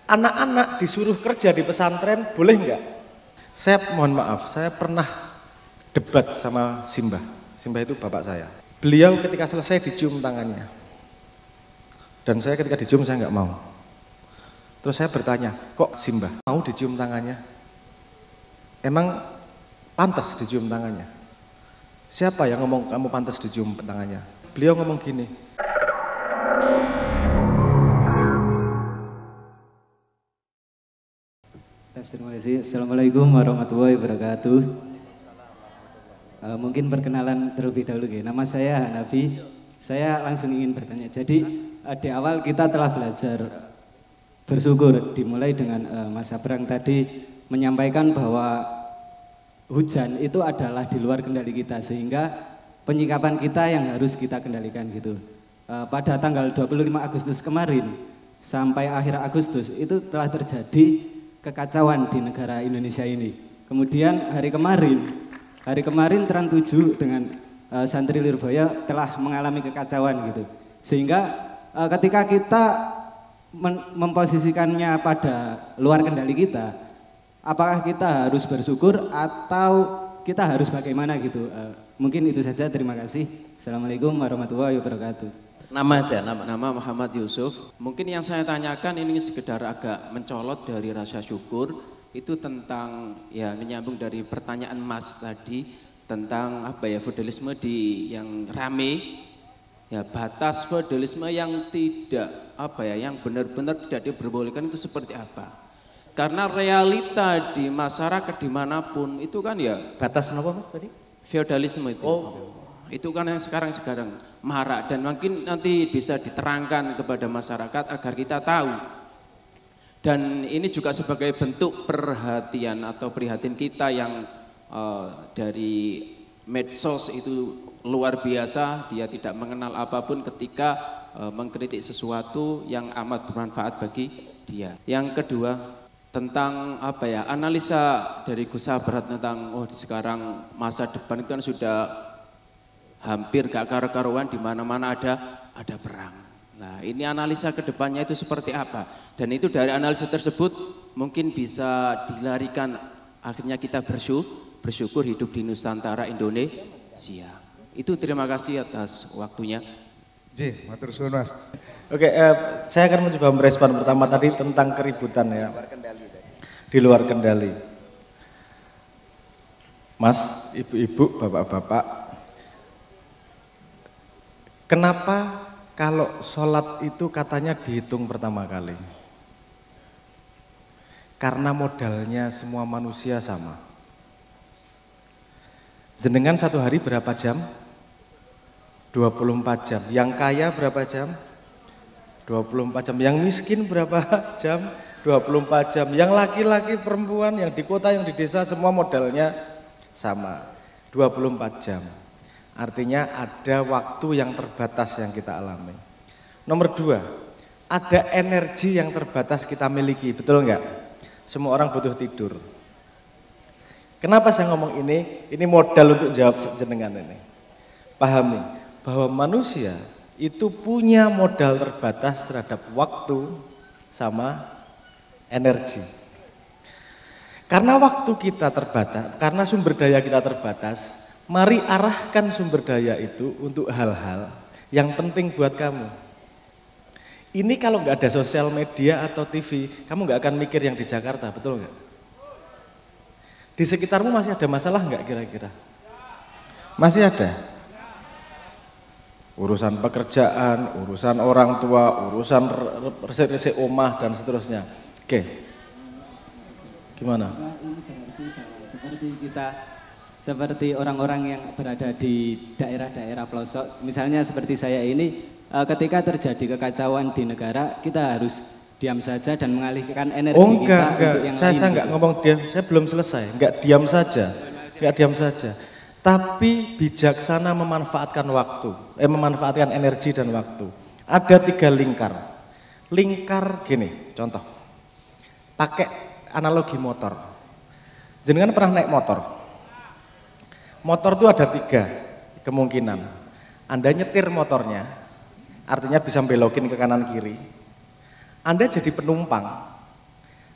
Anak-anak disuruh kerja di pesantren, boleh nggak? Saya mohon maaf, saya pernah debat sama Simbah. Simbah itu bapak saya. Beliau ketika selesai dicium tangannya. Dan saya ketika dicium saya nggak mau. Terus saya bertanya, kok Simbah mau dicium tangannya? Emang pantas dicium tangannya? Siapa yang ngomong kamu pantas dicium tangannya? Beliau ngomong gini. Terima kasih. Assalamualaikum warahmatullahi wabarakatuh. Mungkin perkenalan terlebih dahulu ya. Nama saya Hanafi. Saya langsung ingin bertanya. Jadi di awal kita telah belajar bersyukur, dimulai dengan Mas Abrang tadi menyampaikan bahwa hujan itu adalah di luar kendali kita, sehingga penyikapan kita yang harus kita kendalikan gitu. Pada tanggal 25 Agustus kemarin sampai akhir Agustus itu telah terjadi kekacauan di negara Indonesia ini. Kemudian hari kemarin Trans 7 dengan Santri Lirboyo telah mengalami kekacauan gitu. Sehingga ketika kita memposisikannya pada luar kendali kita, apakah kita harus bersyukur atau kita harus bagaimana gitu? Mungkin itu saja, terima kasih. Assalamualaikum warahmatullahi wabarakatuh. Nama aja, nama Muhammad Yusuf. Mungkin yang saya tanyakan ini sekedar agak mencolot dari rasa syukur. Itu tentang, ya menyambung dari pertanyaan Mas tadi tentang apa ya, feudalisme di yang rame, ya batas feudalisme yang tidak apa ya, yang benar-benar tidak diperbolehkan itu seperti apa? Karena realita di masyarakat dimanapun itu kan ya Batas apa Mas tadi? Feudalisme itu. Itu kan yang sekarang marak, dan mungkin nanti bisa diterangkan kepada masyarakat agar kita tahu. Dan ini juga sebagai bentuk perhatian atau prihatin kita yang dari medsos itu luar biasa, dia tidak mengenal apapun ketika mengkritik sesuatu yang amat bermanfaat bagi dia. Yang kedua, tentang apa ya, analisa dari Gus Sabrat tentang sekarang masa depan itu kan sudah hampir gak karu-karuan, di mana-mana ada perang. Nah, ini analisa ke depannya itu seperti apa? Dan itu dari analisa tersebut mungkin bisa dilarikan, akhirnya kita bersyukur hidup di Nusantara Indonesia. Itu terima kasih atas waktunya. Matur suwun Mas. Oke, saya akan mencoba merespon pertama tadi tentang keributan ya. Di luar kendali. Mas, ibu-ibu, bapak-bapak, kenapa kalau sholat itu katanya dihitung pertama kali? Karena modalnya semua manusia sama. Jenengan satu hari berapa jam? 24 jam. Yang kaya berapa jam? 24 jam. Yang miskin berapa jam? 24 jam. Yang laki-laki, perempuan, yang di kota, yang di desa, semua modalnya sama. 24 jam. Artinya ada waktu yang terbatas yang kita alami. Nomor 2, ada energi yang terbatas kita miliki, betul enggak? Semua orang butuh tidur. Kenapa saya ngomong ini? Ini modal untuk jawab jenengan ini. Pahami bahwa manusia itu punya modal terbatas terhadap waktu sama energi. Karena waktu kita terbatas, karena sumber daya kita terbatas, mari arahkan sumber daya itu untuk hal-hal yang penting buat kamu. Ini kalau nggak ada sosial media atau TV, kamu nggak akan mikir yang di Jakarta, betul nggak? Di sekitarmu masih ada masalah nggak kira-kira? Masih ada? Urusan pekerjaan, urusan orang tua, urusan resik-resik omah dan seterusnya. Oke, gimana? Seperti orang-orang yang berada di daerah-daerah pelosok, misalnya seperti saya ini, ketika terjadi kekacauan di negara, kita harus diam saja dan mengalihkan energi kita untuk yang lain. Saya nggak ngomong diam, saya belum selesai, nggak diam saja, tapi bijaksana memanfaatkan waktu, memanfaatkan energi dan waktu. Ada 3 lingkar. Lingkar gini, contoh, pakai analogi motor. Jenengan pernah naik motor? Motor itu ada 3 kemungkinan. Anda nyetir motornya, artinya bisa belokin ke kanan kiri. Anda jadi penumpang,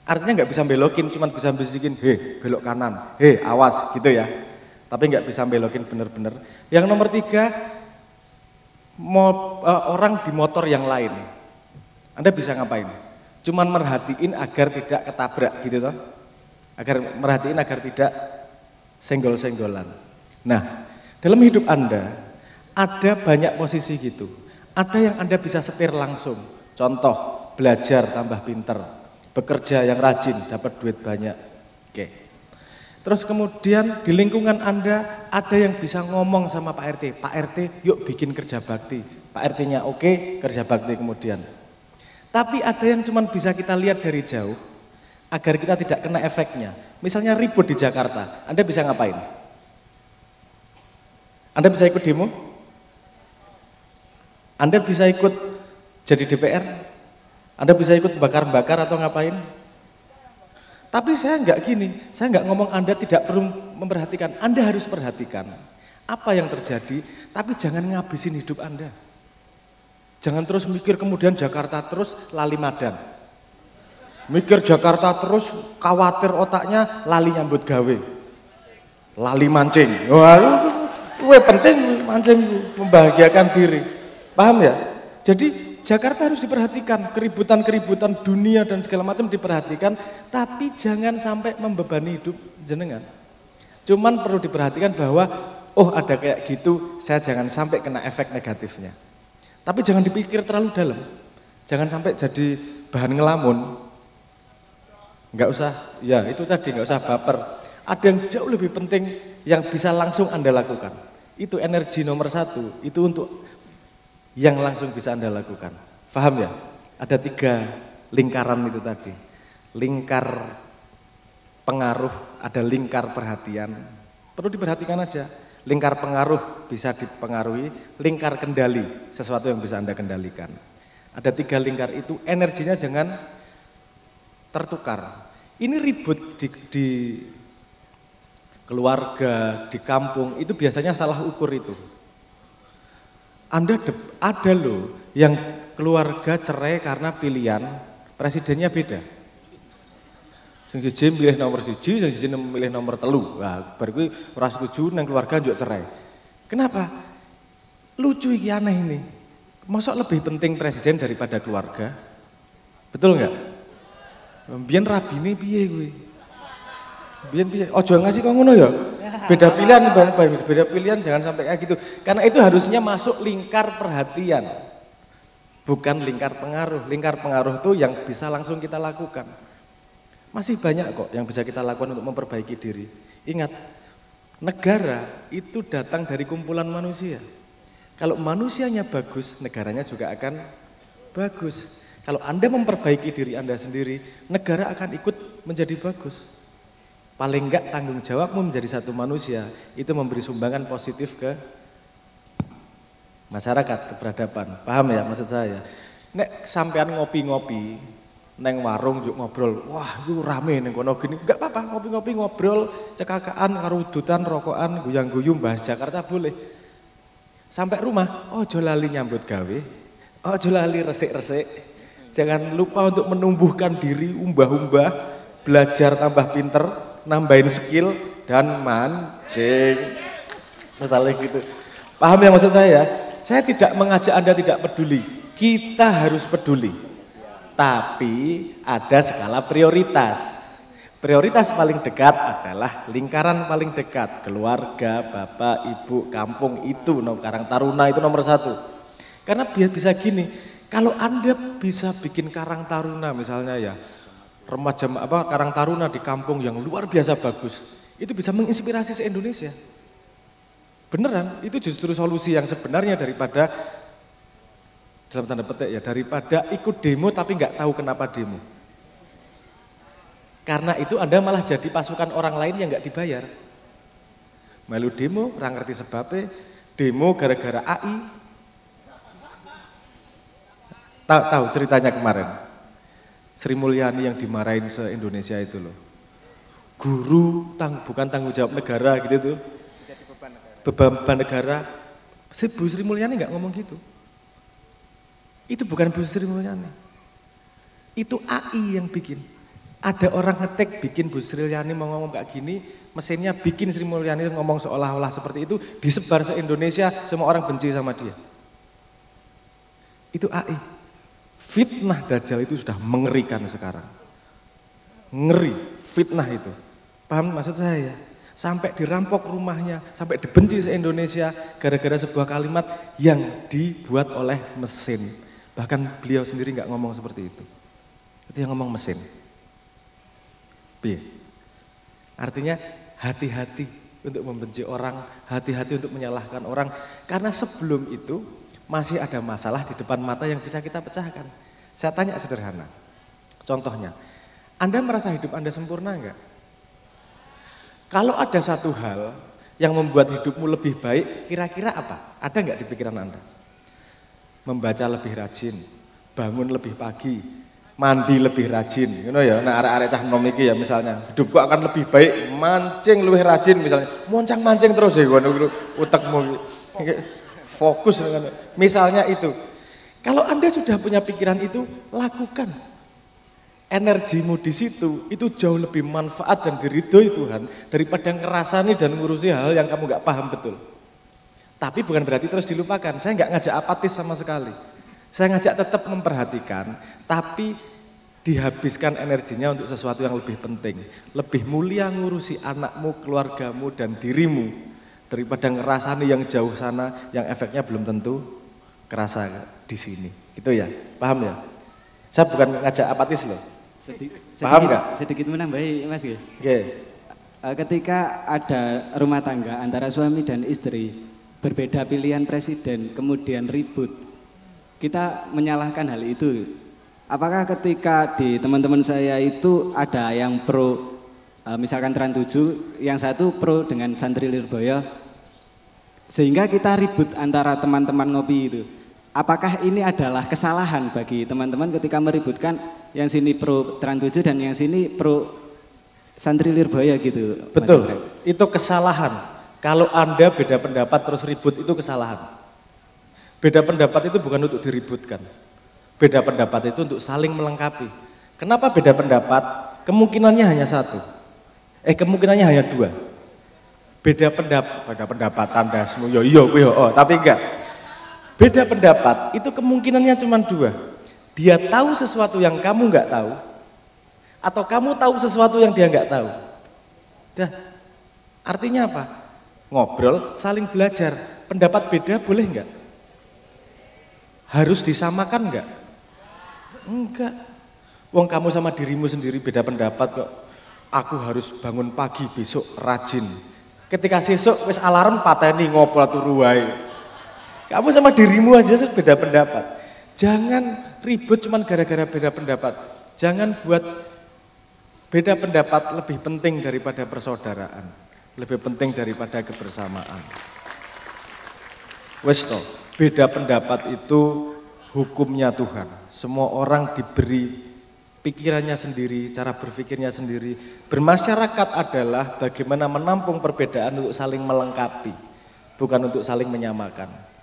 Artinya nggak bisa belokin, cuman bisa bisikin, belok kanan, awas gitu ya. Tapi nggak bisa belokin bener-bener. Yang nomor 3, orang di motor yang lain. Anda bisa ngapain? Cuman merhatiin agar tidak ketabrak gitu toh. Merhatiin agar tidak senggol-senggolan. Nah, dalam hidup Anda ada banyak posisi gitu. Ada yang Anda bisa setir langsung. Contoh, belajar tambah pinter. Bekerja yang rajin, dapat duit banyak. Oke. Terus kemudian di lingkungan Anda ada yang bisa ngomong sama Pak RT. Pak RT, yuk bikin kerja bakti. Pak RT-nya oke, kerja bakti kemudian. Tapi ada yang cuma bisa kita lihat dari jauh, agar kita tidak kena efeknya. Misalnya ribut di Jakarta, Anda bisa ngapain? Anda bisa ikut demo? Anda bisa ikut jadi DPR? Anda bisa ikut bakar-bakar atau ngapain? Tapi saya enggak gini, saya enggak ngomong Anda tidak perlu memperhatikan, Anda harus perhatikan apa yang terjadi, tapi jangan ngabisin hidup Anda. Jangan terus mikir kemudian Jakarta terus lali madan. Mikir Jakarta terus khawatir otaknya lali nyambut gawe. Lali mancing. Wah, penting mancing membahagiakan diri. Paham ya? Jadi Jakarta harus diperhatikan, keributan-keributan dunia dan segala macam diperhatikan, tapi jangan sampai membebani hidup jenengan. Cuman perlu diperhatikan bahwa, oh ada kayak gitu, saya jangan sampai kena efek negatifnya. Tapi jangan dipikir terlalu dalam, jangan sampai jadi bahan ngelamun. Enggak usah, ya itu tadi enggak usah baper. Ada yang jauh lebih penting yang bisa langsung Anda lakukan. Itu energi nomor 1, itu untuk yang langsung bisa Anda lakukan. Paham ya? Ada 3 lingkaran itu tadi. Lingkar pengaruh, ada lingkar perhatian. Perlu diperhatikan aja. Lingkar pengaruh bisa dipengaruhi, lingkar kendali, sesuatu yang bisa Anda kendalikan. Ada 3 lingkar itu, energinya jangan tertukar. Ini ribut di keluarga, di kampung, itu biasanya salah ukur itu. Ada loh yang keluarga cerai karena pilihan presidennya beda. Sing siji milih nomor 1, sing siji milih nomor 3. Wah, bar kuwi ora setuju nang keluarga njuk cerai. Kenapa? Lucu iki, aneh ini. Masa lebih penting presiden daripada keluarga? Betul enggak? Biyen rabine piye kuwi? Biyen piye? Ojo ngasih kok ngono ya. Beda pilihan jangan sampai kayak gitu. Karena itu harusnya masuk lingkar perhatian. Bukan lingkar pengaruh. Lingkar pengaruh itu yang bisa langsung kita lakukan. Masih banyak kok yang bisa kita lakukan untuk memperbaiki diri. Ingat, negara itu datang dari kumpulan manusia. Kalau manusianya bagus, negaranya juga akan bagus. Kalau Anda memperbaiki diri Anda sendiri, negara akan ikut menjadi bagus. Paling enggak tanggung jawabmu menjadi satu manusia, itu memberi sumbangan positif ke masyarakat, ke peradaban. Paham ya maksud saya? Nek sampean ngopi-ngopi, neng warung juk ngobrol, wah itu rame neng kono gini, enggak apa-apa, ngopi-ngopi ngobrol, cekakaan, karudutan, rokokan, guyang-guyung, bahas Jakarta boleh. Sampai rumah, ojo lali nyambut gawe, ojo lali resik-resik, jangan lupa untuk menumbuhkan diri, umbah-umbah, belajar tambah pinter, nambahin skill dan mancing. Misalnya gitu. Paham ya maksud saya? Saya tidak mengajak Anda tidak peduli. Kita harus peduli. Tapi ada skala prioritas. Prioritas paling dekat adalah lingkaran paling dekat. Keluarga, bapak, ibu, kampung itu Karang Taruna itu nomor 1. Karena biar bisa gini, kalau Anda bisa bikin Karang Taruna misalnya ya, remaja Karang Taruna di kampung yang luar biasa bagus, itu bisa menginspirasi se-Indonesia. Beneran, itu justru solusi yang sebenarnya daripada dalam tanda petik ya, daripada ikut demo tapi nggak tahu kenapa demo. Karena itu Anda malah jadi pasukan orang lain yang nggak dibayar. Melu demo, orang ngerti sebabnya, demo gara-gara AI. Tahu ceritanya kemarin. Sri Mulyani yang dimarahin se-Indonesia itu loh. Guru bukan tanggung jawab negara gitu tuh. Beban negara. Bu Sri Mulyani nggak ngomong gitu. Itu bukan Bu Sri Mulyani. Itu AI yang bikin. Ada orang ngetik bikin Bu Sri Mulyani mau ngomong kayak gini, mesinnya bikin Sri Mulyani ngomong seolah-olah seperti itu, disebar se-Indonesia, semua orang benci sama dia. Itu AI. Fitnah Dajjal itu sudah mengerikan sekarang. Ngeri, fitnah itu. Paham maksud saya? Sampai dirampok rumahnya, sampai dibenci se-Indonesia gara-gara sebuah kalimat yang dibuat oleh mesin. Bahkan beliau sendiri nggak ngomong seperti itu. Itu yang ngomong mesin. B. Artinya hati-hati untuk membenci orang, hati-hati untuk menyalahkan orang. Karena sebelum itu masih ada masalah di depan mata yang bisa kita pecahkan. Saya tanya sederhana, contohnya, Anda merasa hidup Anda sempurna enggak? Kalau ada satu hal yang membuat hidupmu lebih baik, kira-kira apa? Ada enggak di pikiran Anda? Membaca lebih rajin, bangun lebih pagi, mandi lebih rajin, ya. Nah, arek-arek cah nom iki ya misalnya, hidupku akan lebih baik, mancing lebih rajin misalnya, moncang-mancing terus ya utekmu fokus dengan misalnya itu. Kalau Anda sudah punya pikiran itu, lakukan. Energimu di situ itu jauh lebih manfaat dan diridhoi Tuhan daripada ngerasani dan ngurusi hal yang kamu nggak paham betul. Tapi bukan berarti terus dilupakan. Saya nggak ngajak apatis sama sekali. Saya ngajak tetap memperhatikan, tapi dihabiskan energinya untuk sesuatu yang lebih penting. Lebih mulia ngurusi anakmu, keluargamu, dan dirimu daripada ngerasani yang jauh sana, yang efeknya belum tentu kerasa di sini. Gitu ya, paham ya? Saya bukan ngajak apatis loh. Paham nggak? Sedikit menambahi Mas. Oke. Ketika ada rumah tangga antara suami dan istri, berbeda pilihan presiden, kemudian ribut, kita menyalahkan hal itu. Apakah ketika di teman-teman saya itu ada yang pro, misalkan Trans 7, yang satu pro dengan Santri Lirboyo, sehingga kita ribut antara teman-teman ngopi itu. Apakah ini adalah kesalahan bagi teman-teman ketika meributkan yang sini pro Trans 7 dan yang sini pro Santri Lirboyo gitu? Betul, itu kesalahan. Kalau Anda beda pendapat terus ribut itu kesalahan. Beda pendapat itu bukan untuk diributkan. Beda pendapat itu untuk saling melengkapi. Kenapa beda pendapat? Kemungkinannya hanya satu. Kemungkinannya hanya dua. Beda pendapat Anda semua. Tapi enggak. Beda pendapat itu kemungkinannya cuma dua. Dia tahu sesuatu yang kamu enggak tahu, atau kamu tahu sesuatu yang dia enggak tahu. Dah. Artinya apa? Ngobrol, saling belajar. Pendapat beda boleh enggak? Harus disamakan enggak? Enggak. Wong kamu sama dirimu sendiri beda pendapat kok. Aku harus bangun pagi besok rajin. Ketika sesuk wis alarm pateni ngopo turu wae. Kamu sama dirimu aja beda pendapat. Jangan ribut cuman gara-gara beda pendapat. Jangan buat beda pendapat lebih penting daripada persaudaraan. Lebih penting daripada kebersamaan. Wes toh, beda pendapat itu hukumnya Tuhan. Semua orang diberi pikirannya sendiri, cara berpikirnya sendiri. Bermasyarakat adalah bagaimana menampung perbedaan untuk saling melengkapi, bukan untuk saling menyamakan.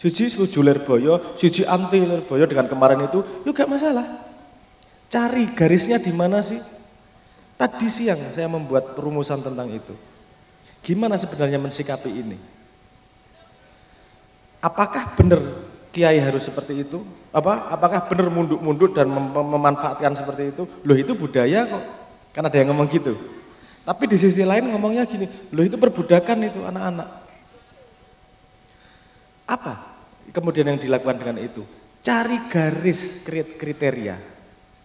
Siji setuju Lirboyo, siji anti Lirboyo dengan kemarin itu, yuk gak masalah. Cari garisnya di mana sih? Tadi siang saya membuat perumusan tentang itu. Gimana sebenarnya mensikapi ini? Apakah benar kiai harus seperti itu? Apakah benar munduk-munduk dan memanfaatkan seperti itu? Loh itu budaya kok. Kan ada yang ngomong gitu. Tapi di sisi lain ngomongnya gini, loh itu perbudakan itu anak-anak. Apa kemudian yang dilakukan dengan itu? Cari garis kriteria.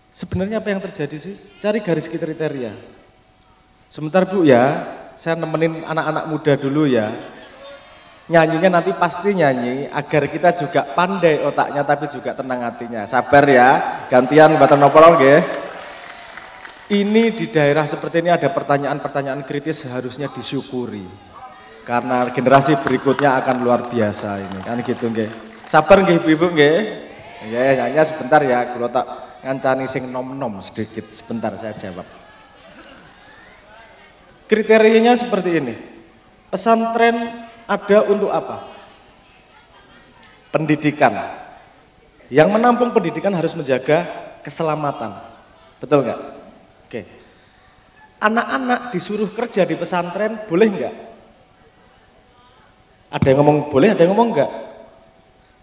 Sebenarnya apa yang terjadi sih? Cari garis kriteria. Sebentar Bu ya, saya nemenin anak-anak muda dulu ya. Nyanyinya nanti pasti nyanyi agar kita juga pandai otaknya tapi juga tenang hatinya. Sabar ya, gantian Mbak Nopolong nggih. Ini di daerah seperti ini ada pertanyaan-pertanyaan kritis seharusnya disyukuri. Karena generasi berikutnya akan luar biasa ini, kan gitu nggih. Sabar nggih Ibu nggih. Nggih, nyanyi sebentar ya, kula tak ngancani sing nom-nom sedikit sebentar saya jawab. Kriterianya seperti ini. Pesantren ada untuk apa? Pendidikan. Yang menampung pendidikan harus menjaga keselamatan. Betul nggak? Oke. Anak-anak disuruh kerja di pesantren boleh enggak? Ada yang ngomong boleh, ada yang ngomong enggak?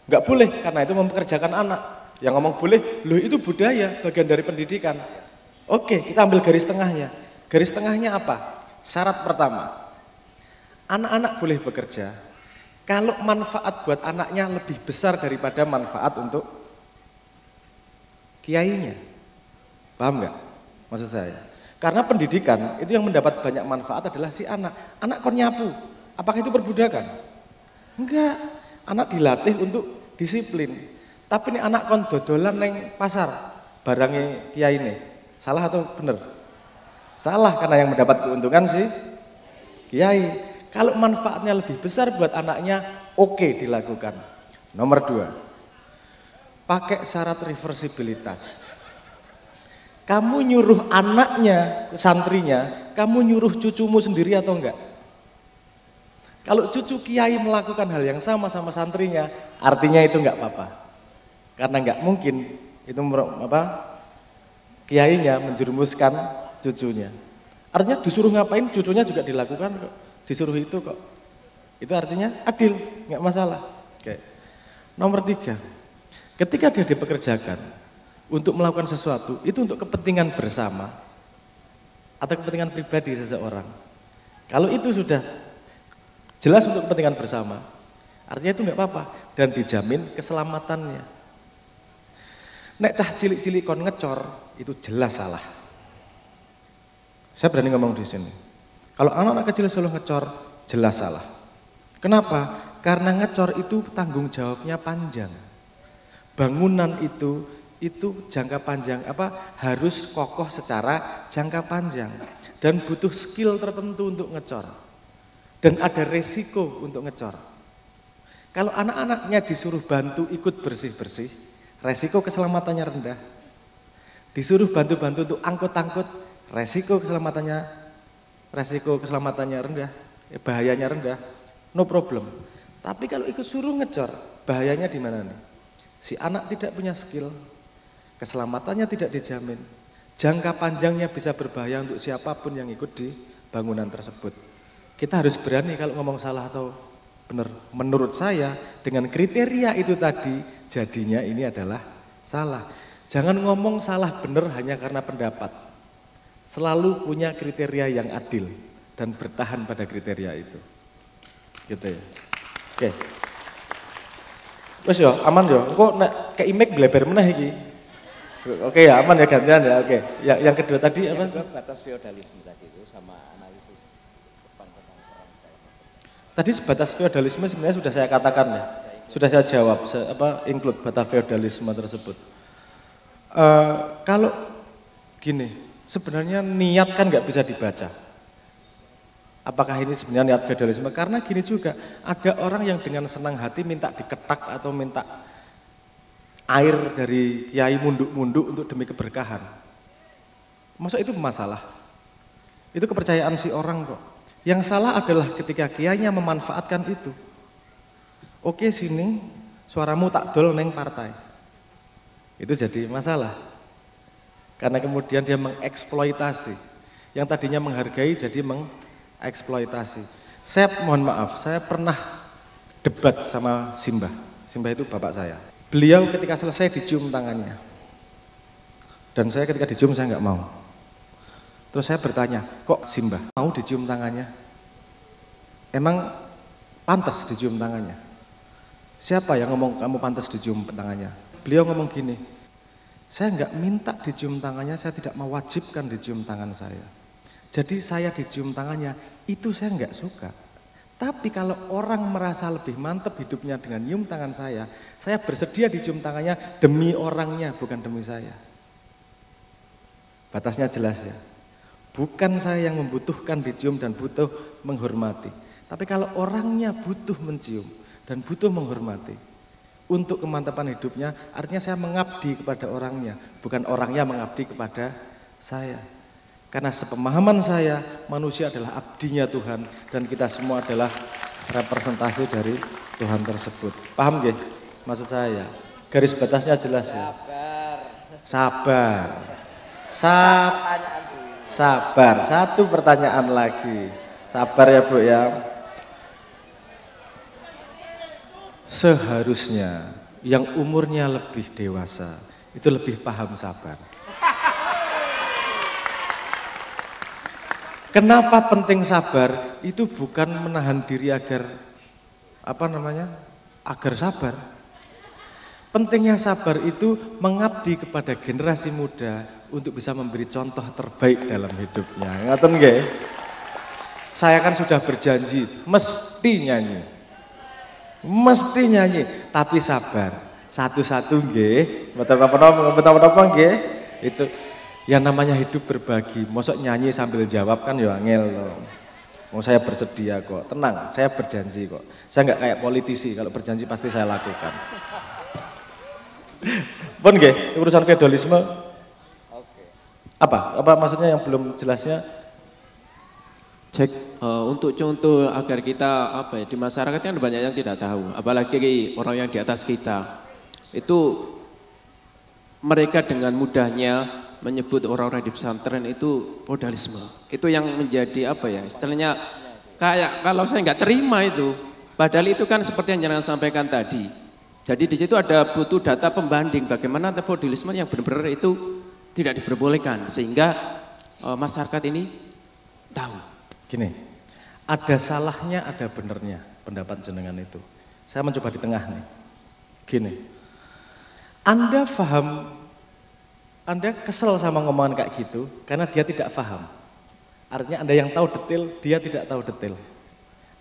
Enggak boleh karena itu mempekerjakan anak. Yang ngomong boleh, loh itu budaya, bagian dari pendidikan. Oke, kita ambil garis tengahnya. Garis tengahnya apa? Syarat pertama, anak-anak boleh bekerja kalau manfaat buat anaknya lebih besar daripada manfaat untuk kiainya. Paham nggak maksud saya? Karena pendidikan itu yang mendapat banyak manfaat adalah si anak. Anak kon nyapu, apakah itu perbudakan? Enggak, anak dilatih untuk disiplin. Tapi ini anak kon dodolan neng pasar, barangnya kiai ini. Salah atau benar? Salah, karena yang mendapat keuntungan sih kiai. Kalau manfaatnya lebih besar buat anaknya, oke dilakukan. Nomor 2, pakai syarat reversibilitas. Kamu nyuruh anaknya, santrinya, kamu nyuruh cucumu sendiri atau enggak? Kalau cucu kiai melakukan hal yang sama santrinya, artinya itu enggak apa-apa. Karena enggak mungkin itu kiainya menjerumuskan cucunya. Artinya disuruh ngapain, cucunya juga dilakukan kok. Disuruh itu kok. Itu artinya adil, enggak masalah. Oke. Nomor 3, ketika dia dipekerjakan untuk melakukan sesuatu, itu untuk kepentingan bersama atau kepentingan pribadi seseorang. Kalau itu sudah jelas untuk kepentingan bersama, artinya itu enggak apa-apa dan dijamin keselamatannya. Nek cah cilik-cilik kon ngecor, itu jelas salah. Saya berani ngomong di sini. Kalau anak-anak kecil selalu ngecor, jelas salah. Kenapa? Karena ngecor itu tanggung jawabnya panjang. Bangunan itu jangka panjang harus kokoh secara jangka panjang dan butuh skill tertentu untuk ngecor. Dan ada resiko untuk ngecor. Kalau anak-anaknya disuruh bantu ikut bersih-bersih, resiko keselamatannya rendah. Disuruh bantu-bantu untuk angkut-angkut, resiko keselamatannya rendah, bahayanya rendah, no problem. Tapi kalau ikut suruh ngecor, bahayanya di mana nih? Si anak tidak punya skill, keselamatannya tidak dijamin, jangka panjangnya bisa berbahaya untuk siapapun yang ikut di bangunan tersebut. Kita harus berani kalau ngomong salah atau benar. Menurut saya dengan kriteria itu tadi, jadinya ini adalah salah. Jangan ngomong salah benar hanya karena pendapat. Selalu punya kriteria yang adil dan bertahan pada kriteria itu. Gitu ya. Oke. Wes yo, aman yo. Engko nek ke imik bleber meneh iki. Oke ya, aman ya gantian ya. Oke. Yang kedua tadi apa? Batas feodalisme tadi itu sama analisis depan tentang perang. Tadi sebatas feodalisme sebenarnya sudah saya katakan ya. Sudah saya jawab include batas feodalisme tersebut. Kalau gini, sebenarnya niat kan nggak bisa dibaca. Apakah ini sebenarnya niat feodalisme? Karena gini juga, ada orang yang dengan senang hati minta diketak atau minta air dari kiai munduk-munduk untuk demi keberkahan. Masa itu masalah? Itu kepercayaan si orang kok. Yang salah adalah ketika kiainya memanfaatkan itu. Oke sini, suaramu tak dol neng partai. Itu jadi masalah. Karena kemudian dia mengeksploitasi. Yang tadinya menghargai jadi eksploitasi. Saya mohon maaf, saya pernah debat sama Simbah. Simbah itu bapak saya. Beliau ketika selesai dicium tangannya. Dan saya ketika dicium saya nggak mau. Terus saya bertanya, kok Simbah mau dicium tangannya? Emang pantas dicium tangannya? Siapa yang ngomong kamu pantas dicium tangannya? Beliau ngomong gini, saya nggak minta dicium tangannya, saya tidak mewajibkan dicium tangan saya. Jadi saya dicium tangannya, itu saya nggak suka. Tapi kalau orang merasa lebih mantap hidupnya dengan nyium tangan saya bersedia dicium tangannya demi orangnya, bukan demi saya. Batasnya jelas ya. Bukan saya yang membutuhkan dicium dan butuh menghormati. Tapi kalau orangnya butuh mencium dan butuh menghormati untuk kemantapan hidupnya, artinya saya mengabdi kepada orangnya, bukan orangnya mengabdi kepada saya. Karena sepemahaman saya, manusia adalah abdinya Tuhan dan kita semua adalah representasi dari Tuhan tersebut. Paham nggih? Maksud saya, garis batasnya jelas ya. Sabar. Sabar, satu pertanyaan lagi. Sabar ya Bu ya. Seharusnya yang umurnya lebih dewasa itu lebih paham sabar. Kenapa penting sabar? Itu bukan menahan diri agar agar sabar. Pentingnya sabar itu mengabdi kepada generasi muda untuk bisa memberi contoh terbaik dalam hidupnya. Ngaten nggih? Saya kan sudah berjanji mesti nyanyi. Mesti nyanyi, tapi sabar. Satu-satu nggih, mboten napa-napa nggih. Itu yang namanya hidup berbagi. Mosok nyanyi sambil jawab kan ya angel loh. Mau saya bersedia kok, tenang, saya berjanji kok. Saya nggak kayak politisi, kalau berjanji pasti saya lakukan. Pun nggih, urusan feodalisme. Apa maksudnya yang belum jelasnya? Cek untuk contoh agar kita di masyarakat kan banyak yang tidak tahu, apalagi orang yang di atas kita. Itu mereka dengan mudahnya menyebut orang-orang di pesantren itu feodalisme. Itu yang menjadi istilahnya kayak kalau saya nggak terima itu. Padahal itu kan seperti yang Jenengan sampaikan tadi. Jadi di situ ada butuh data pembanding bagaimana feodalisme yang benar-benar itu tidak diperbolehkan sehingga masyarakat ini tahu. Gini, ada salahnya, ada benernya pendapat jenengan itu. Saya mencoba di tengah nih. Gini, Anda paham, Anda kesel sama ngomongan kayak gitu karena dia tidak paham. Artinya Anda yang tahu detail, dia tidak tahu detail.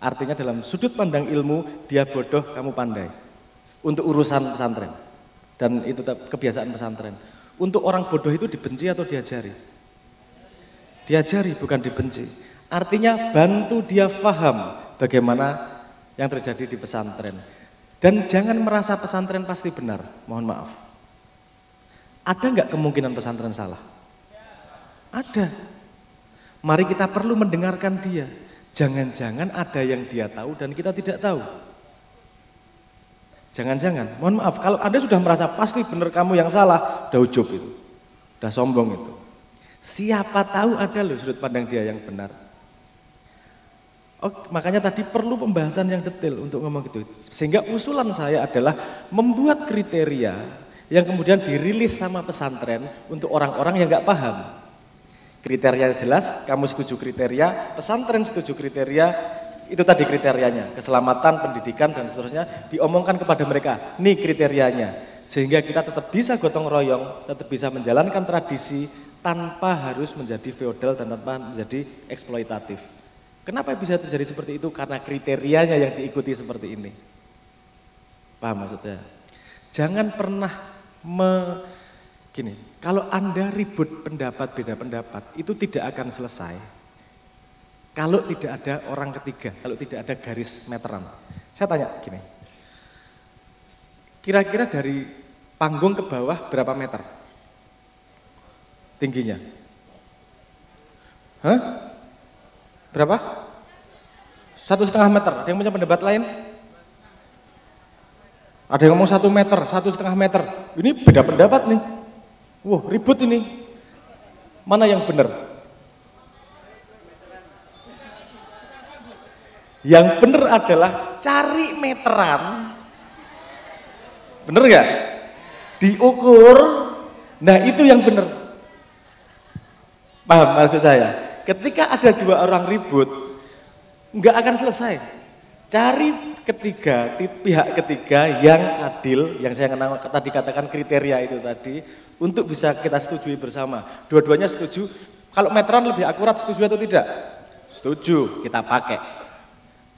Artinya dalam sudut pandang ilmu, dia bodoh, kamu pandai. Untuk urusan pesantren. Dan itu kebiasaan pesantren. Untuk orang bodoh itu dibenci atau diajari? Diajari, bukan dibenci. Artinya bantu dia paham bagaimana yang terjadi di pesantren. Dan jangan merasa pesantren pasti benar, mohon maaf. Ada nggak kemungkinan pesantren salah? Ada. Mari kita perlu mendengarkan dia. Jangan-jangan ada yang dia tahu dan kita tidak tahu. Jangan-jangan, mohon maaf, kalau Anda sudah merasa pasti benar kamu yang salah, udah ujub itu, udah sombong itu. Siapa tahu ada loh sudut pandang dia yang benar. Oh, makanya tadi perlu pembahasan yang detail untuk ngomong gitu. Sehingga usulan saya adalah membuat kriteria yang kemudian dirilis sama pesantren untuk orang-orang yang nggak paham. Kriteria jelas, kamu setuju kriteria, pesantren setuju kriteria, itu tadi kriterianya, keselamatan, pendidikan dan seterusnya diomongkan kepada mereka. Nih kriterianya, sehingga kita tetap bisa gotong royong, tetap bisa menjalankan tradisi tanpa harus menjadi feodal dan tanpa menjadi eksploitatif. Kenapa bisa terjadi seperti itu? Karena kriterianya yang diikuti seperti ini. Paham maksudnya? Jangan pernah gini, kalau Anda ribut pendapat, beda pendapat, itu tidak akan selesai. Kalau tidak ada orang ketiga, kalau tidak ada garis meteran. Saya tanya gini, kira-kira dari panggung ke bawah berapa meter tingginya? Hah? Berapa? 1,5 meter. Ada yang punya pendapat lain? Ada yang ngomong 1 meter, 1,5 meter. Ini beda pendapat nih. Wah, ribut ini. Mana yang benar? Yang benar adalah cari meteran. Bener gak? Diukur. Nah itu yang benar. Paham maksud saya? Ketika ada dua orang ribut, nggak akan selesai. Cari pihak ketiga yang adil, yang saya tadi katakan kriteria itu tadi, untuk bisa kita setujui bersama. Dua-duanya setuju. Kalau meteran lebih akurat, setuju atau tidak? Setuju, kita pakai.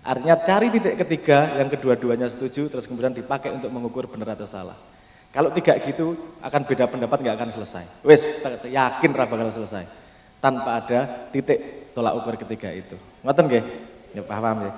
Artinya cari titik ketiga yang kedua-duanya setuju, terus kemudian dipakai untuk mengukur benar atau salah. Kalau tidak gitu, akan beda pendapat, nggak akan selesai. Wes, yakin bakal selesai. Tanpa ada titik tolak ukur ketiga itu. Ngoten nggih? Ya paham ya.